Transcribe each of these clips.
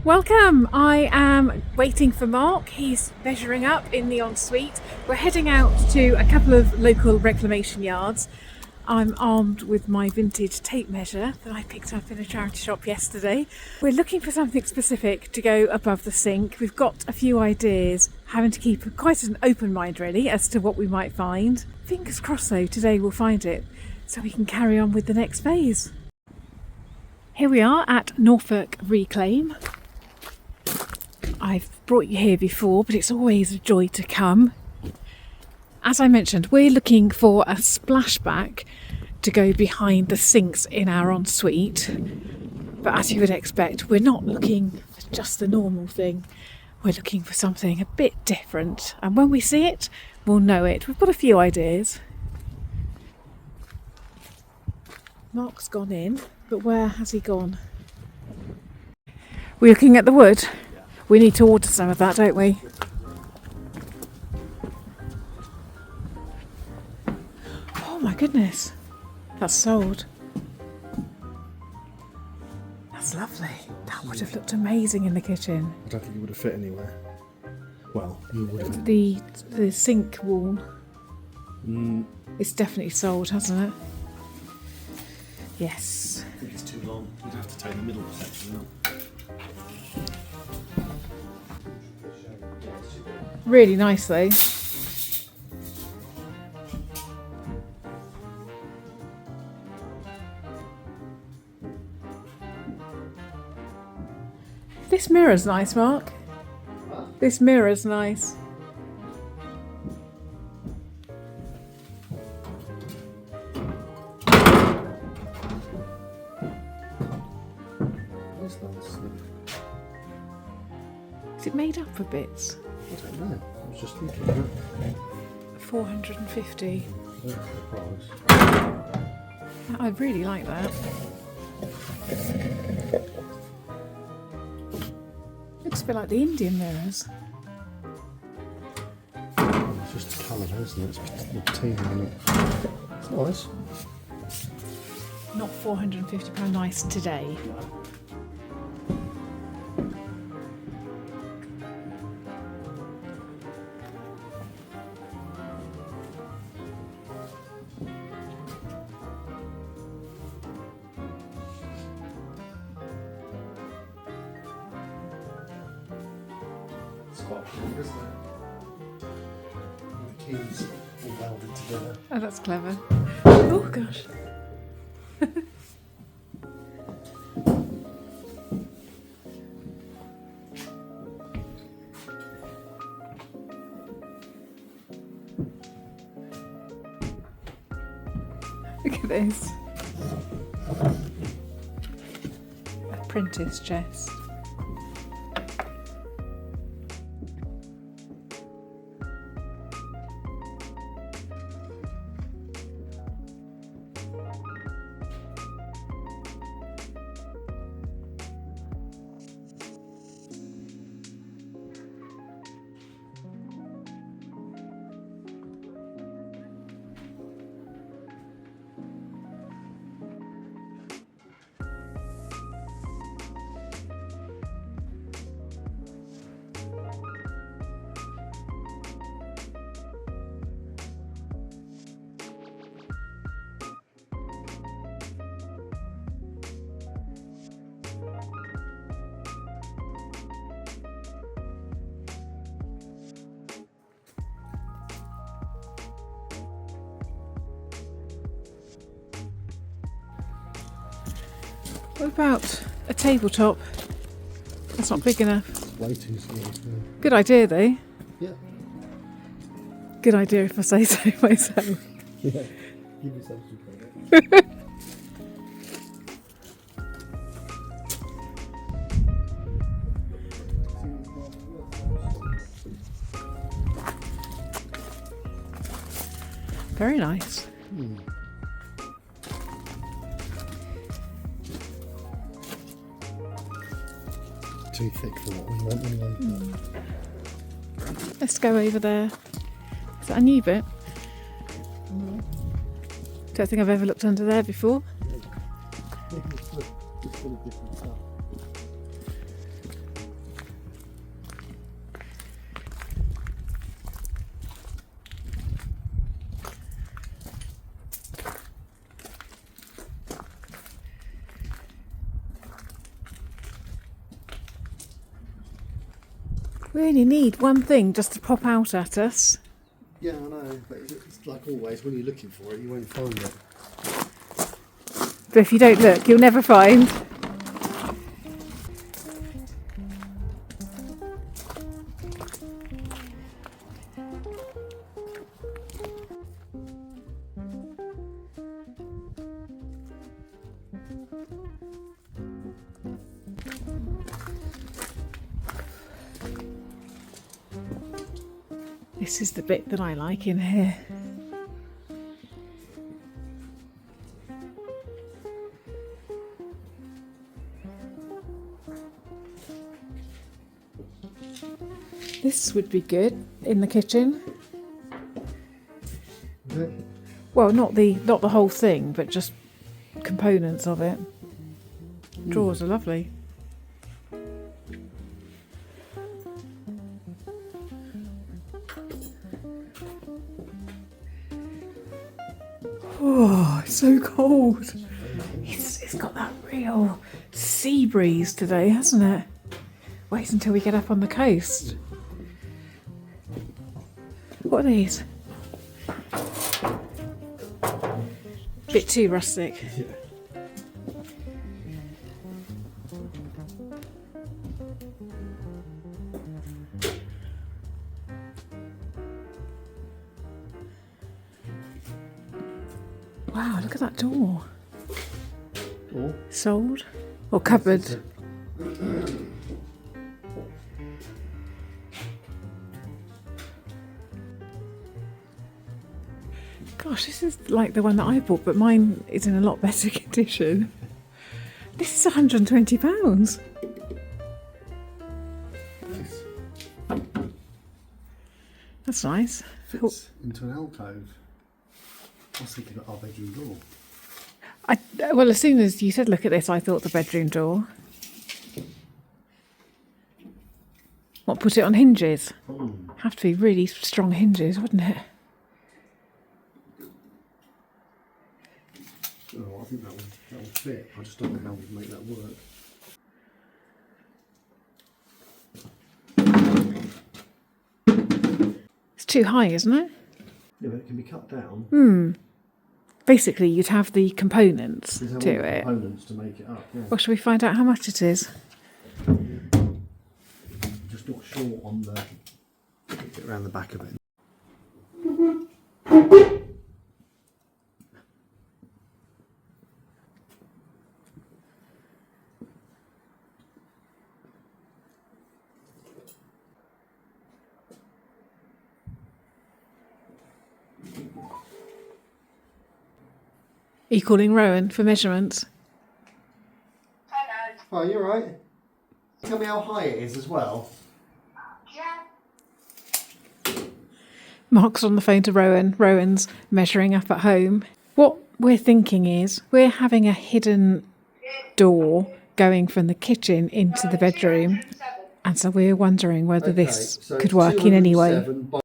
Welcome! I am waiting for Mark. He's measuring up in the ensuite. We're heading out to a couple of local reclamation yards. I'm armed with my vintage tape measure that I picked up in a charity shop yesterday. We're looking for something specific to go above the sink. We've got a few ideas, having to keep quite an open mind really as to what we might find. Fingers crossed though, today we'll find it so we can carry on with the next phase. Here we are at Norfolk Reclaim. I've brought you here before, but it's always a joy to come. As I mentioned, we're looking for a splashback to go behind the sinks in our ensuite. But as you would expect, we're not looking for just the normal thing. We're looking for something a bit different. And when we see it, we'll know it. We've got a few ideas. Mark's gone in, but where has he gone? We're looking at the wood. We need to order some of that, don't we? Oh my goodness, that's sold. That's lovely. That would have looked amazing in the kitchen. I don't think it would have fit anywhere. Well, you would have. The sink wall. It's definitely sold, hasn't it? Yes. I think it's too long. You'd have to take the middle section out. Really nice though. This mirror's nice, Mark. What? This mirror's nice. That's nice. Is it made up of bits? I don't know. I was just thinking that. 450. That's the price. I really like that. Looks a bit like the Indian mirrors. It's just the colour, isn't it? It's the patina on it. It's nice. Not £450 nice today. It's quite clever, isn't it? And the keys all welded together. Oh, that's clever. Oh gosh. Look at this. Apprentice chest. What about a tabletop? That's not big enough. Way too small. Good idea though. Yeah. Good idea if I say so myself. Yeah. Give yourself some credit. Very nice. Too thick for what we want anyway. Let's go over there. Is that a new bit? Don't think I've ever looked under there before. It's full of different stuff. We only need one thing just to pop out at us. Yeah, I know, but it's like always, when you're looking for it, you won't find it. But if you don't look, you'll never find. This is the bit that I like in here. This would be good in the kitchen. Okay. Well, not the whole thing, but just components of it. Drawers are lovely. Oh, it's so cold. It's got that real sea breeze today, hasn't it? Wait until we get up on the coast. What are these? Bit too rustic. Yeah. Wow, look at that door. Or Sold? Or cupboard? Gosh, this is like the one that I bought, but mine is in a lot better condition. This is £120. That's nice. fits into an alcove. I was thinking of our bedroom door. Well, as soon as you said look at this, I thought the bedroom door. What, put it on hinges? Have to be really strong hinges, wouldn't it? Oh, I think that will fit. I just don't know how we make that work. It's too high, isn't it? Yeah, but it can be cut down. Basically, you'd have the components There's to all the it. components to make it up. Yeah. Well, shall we find out how much it is? Just not sure on the bit around the back of it. Are you calling Rowan for measurements? Hello. Oh, you're right. Tell me how high it is as well. Yeah. Mark's on the phone to Rowan. Rowan's measuring up at home. What we're thinking is we're having a hidden door going from the kitchen into the bedroom. And so we're wondering whether this so could work in any way. 207 by-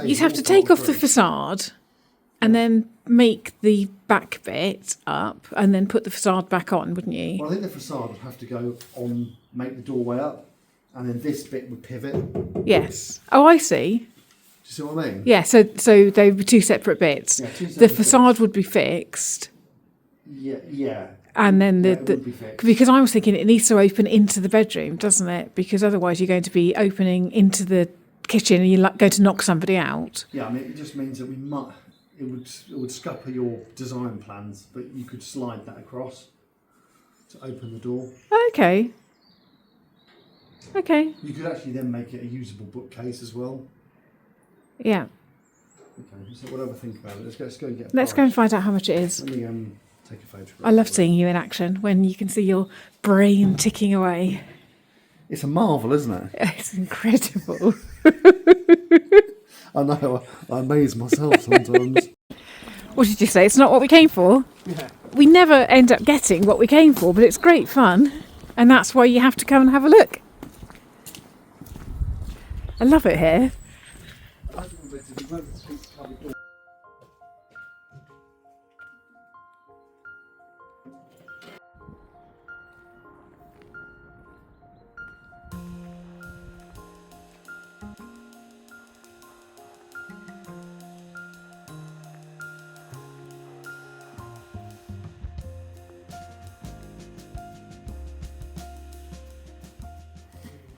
You'd have to take off the facade and then make the back bit up and then put the facade back on, wouldn't you? Well, I think the facade would have to go on, make the doorway up, and then this bit would pivot. Do Yes. Oh, I see. you see what I mean? Yeah, so they were two separate bits. Yeah, two The separate facade would be fixed. Yeah. And then Yeah, it would be fixed. because I was thinking it needs to open into the bedroom, doesn't it? Because otherwise you're going to be opening into the kitchen and you're going to knock somebody out. Yeah, I mean, it just means that we might. It would scupper your design plans, but you could slide that across to open the door. Okay. You could actually then make it a usable bookcase as well. Yeah. Okay, so we'll have a think about it. Let's go and get. Let's go and find out how much it is. Let me take a photograph. I love seeing you in action when you can see your brain ticking away. It's a marvel, isn't it? It's incredible. I know. I amaze myself sometimes. What did you say? It's not what we came for? Yeah. We never end up getting what we came for, but it's great fun. And that's why you have to come and have a look. I love it here.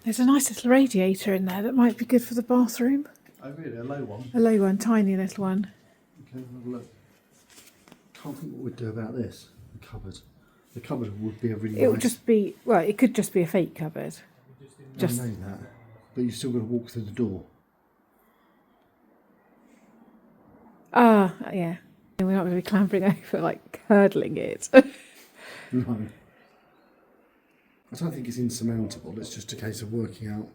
There's a nice little radiator in there that might be good for the bathroom. Oh really, a low one? A low one, tiny little one. Okay, have a look. Can't think what we'd do about this. The cupboard. The cupboard would be a really It would just be, well, it could just be a fake cupboard. I know that, but you've still got to walk through the door. Ah, yeah. We're not going to be clambering over, like hurdling it. No. I don't think it's insurmountable. It's just a case of working out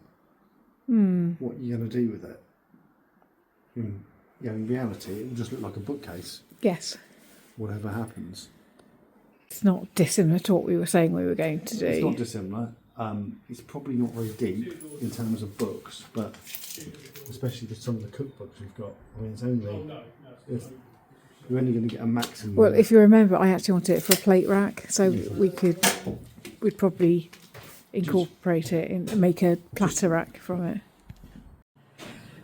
what you're going to do with it. In reality, it will just look like a bookcase. Yes. Whatever happens. It's not dissimilar to what we were saying we were going to do. It's not dissimilar. It's probably not very deep in terms of books, but especially with some of the cookbooks we've got. I mean, it's only you're only going to get a maximum. Well, if you remember, I actually wanted it for a plate rack, so we'd probably incorporate it and make a platter rack from it.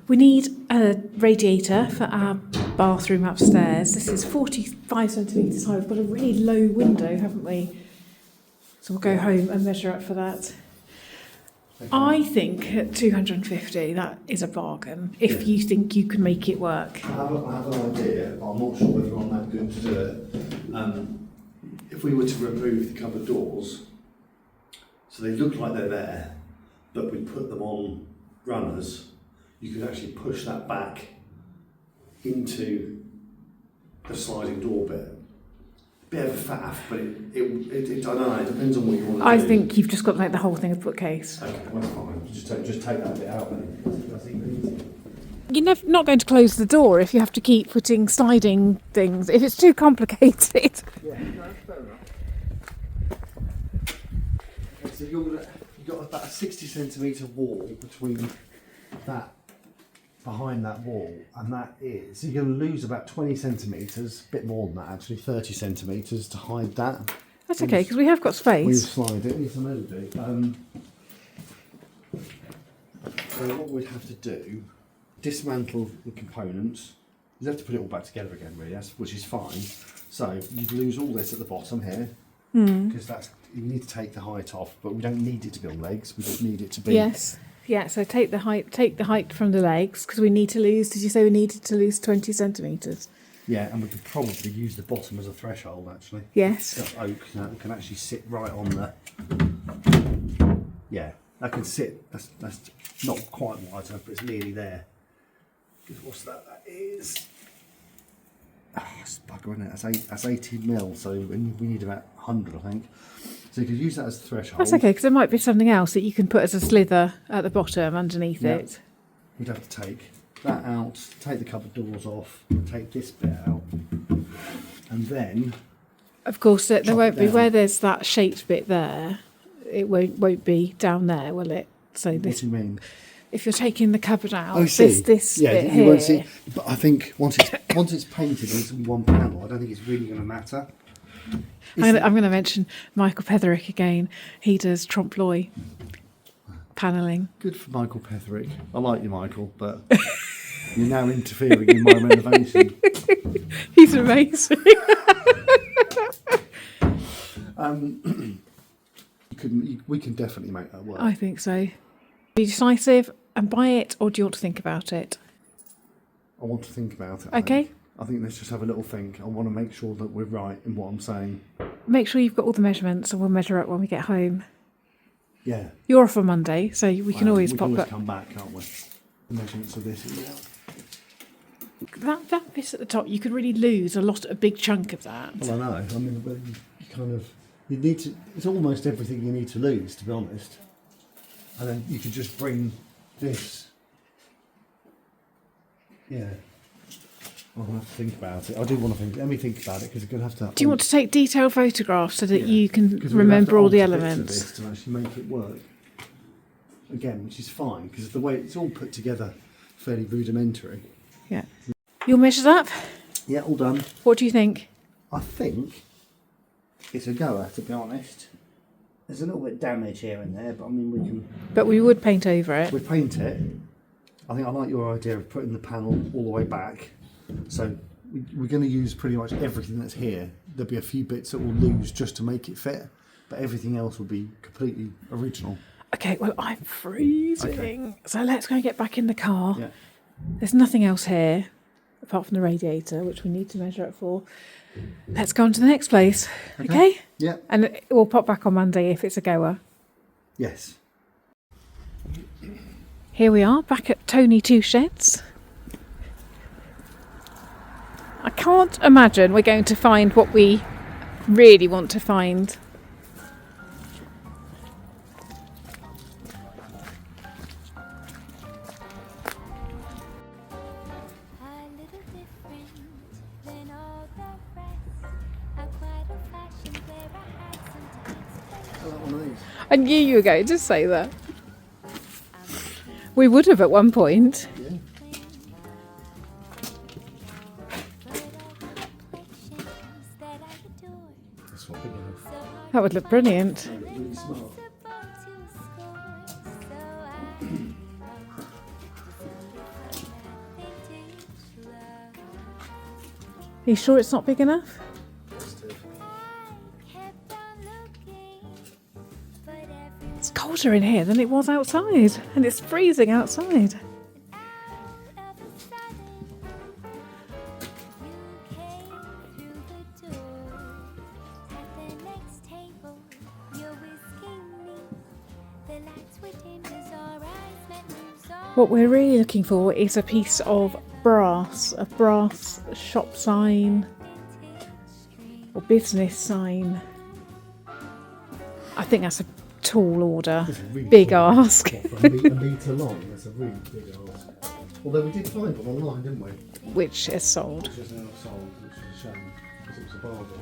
We need a radiator for our bathroom upstairs. This is 45 centimetres high. We've got a really low window, haven't we? So we'll go home and measure up for that. Okay. I think at 250 that is a bargain, if you think you can make it work. I have an idea, but I'm not sure whether I'm that good to do it. If we were to remove the cupboard doors, so they look like they're there, but we put them on runners, you could actually push that back into the sliding door bit. Bit of a faff, but it I don't know, it depends on what you want to do. I think you've just got to make the whole thing a bookcase. Okay, well, that's fine. Just take that bit out then. That's easy. You're not going to close the door if you have to keep putting sliding things. If it's too complicated. Yeah, no, that's fair enough. Okay, so you've got about a 60 centimetre wall between that, behind that wall, and that is, so you're going to lose about 20 centimetres, a bit more than that actually, 30 centimetres to hide that. That's okay, because we have got space. We slide it, it's a melody. So what we'd have to do, dismantle the components. You have to put it all back together again, really, which is fine. So you'd lose all this at the bottom here, because you need to take the height off, but we don't need it to be on legs. We just need it to be. Yes. Yeah. So take the height from the legs, because we need to lose. Did you say we needed to lose 20 centimetres? Yeah, and we could probably use the bottom as a threshold, actually. Yes. That oak can actually sit right on the. Yeah, that can sit. That's not quite wide enough, but it's nearly there. Because what's that? That is. It's bugger, isn't it? That's 18 mil, so we need about 100, I think. So you could use that as a threshold. That's okay, because there might be something else that you can put as a slither at the bottom underneath it. We'd have to take that out, take the cupboard doors off, take this bit out, and then. Of course, there won't be where there's that shaped bit there. It won't be down there, will it? So this. What do you mean? If you're taking the cupboard out, this bit you here. won't see. But I think once it's painted into one panel, I don't think it's really going to matter. I'm going to mention Michael Petherick again. He does trompe l'oeil panelling. Good for Michael Petherick. I like you, Michael, but you're now interfering in my renovation. He's amazing. We can definitely make that work. I think so. Be decisive and buy it, or do you want to think about it? I want to think about it. Okay. I think let's just have a little think. I want to make sure that we're right in what I'm saying. Make sure you've got all the measurements, and we'll measure up when we get home. Yeah. You're off on Monday, so we can always pop up. Come back, can't we? The measurements of this. That bit at the top, you could really lose a big chunk of that. Well, I know. I mean, you need to. It's almost everything you need to lose, to be honest. And then you could just bring this. Yeah. I'll have to think about it. I do want to think. Let me think about it, because you're going to have to. Do you want to take detailed photographs so that you can remember all the elements? Bits of this to actually make it work. Again, which is fine, because the way it's all put together, fairly rudimentary. Yeah. You're measured up? Yeah, all done. What do you think? I think it's a goer, to be honest. There's a little bit of damage here and there, but I mean, we can. But we would paint over it. We paint it. I think I like your idea of putting the panel all the way back. So we're going to use pretty much everything that's here. There'll be a few bits that we'll lose just to make it fit, but everything else will be completely original. Okay, well, I'm freezing. So let's go and get back in the car. Yeah. There's nothing else here apart from the radiator, which we need to measure it for. Let's go on to the next place. Okay? Yeah. And we'll pop back on Monday if it's a goer. Yes. Here we are, back at Tony Two Sheds. I can't imagine we're going to find what we really want to find. I knew you were going to say that. We would have at one point. Yeah. That's what we're going to. That would look brilliant. Really smart. Are you sure it's not big enough? It's colder in here than it was outside, and it's freezing outside. What we're really looking for is a piece of brass, a brass shop sign or business sign. I think that's a tall order, Really big tall. ask. What, a metre long, that's a really big ask. Although we did find one online, didn't we? Which is sold. Which is now sold, which is a shame, because it was a bargain.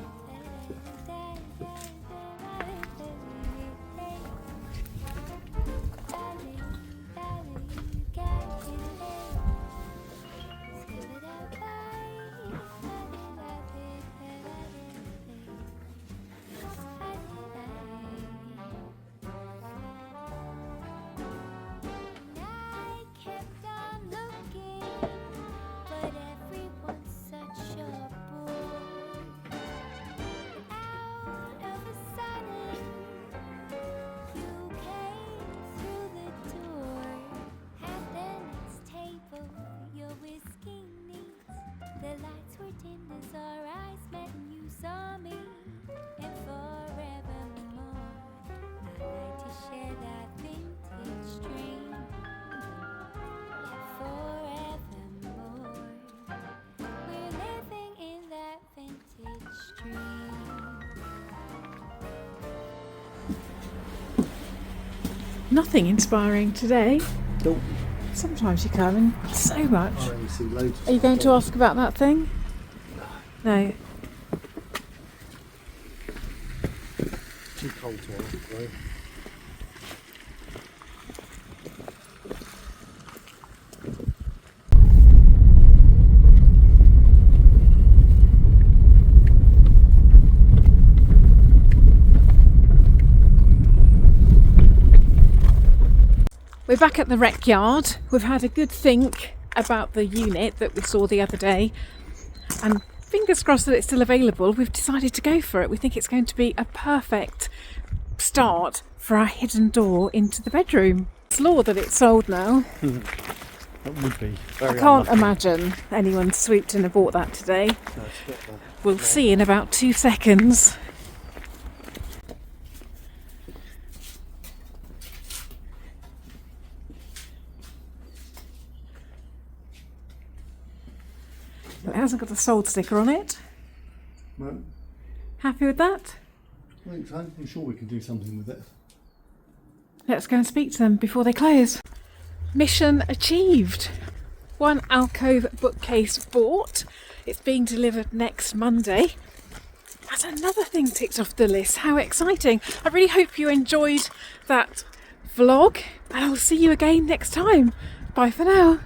Nothing inspiring today. Nope. Sometimes you come in so much. I only see loads of Are you stuff going to on. ask about that thing? No. Too cold to ask, though. We're back at the rec yard. We've had a good think about the unit that we saw the other day, and fingers crossed that it's still available. We've decided to go for it. We think it's going to be a perfect start for our hidden door into the bedroom. It's law that it's sold now. That would be very I can't unlucky. imagine anyone swooped in and bought that today. No, it's a bit of a- We'll see in about 2 seconds. It hasn't got a sold sticker on it. No, Happy with that? I think so. I'm sure we can do something with it. Let's go and speak to them before they close. Mission achieved. One alcove bookcase bought. It's being delivered next Monday. That's another thing ticked off the list. How exciting. I really hope you enjoyed that vlog, and I'll see you again next time. Bye for now.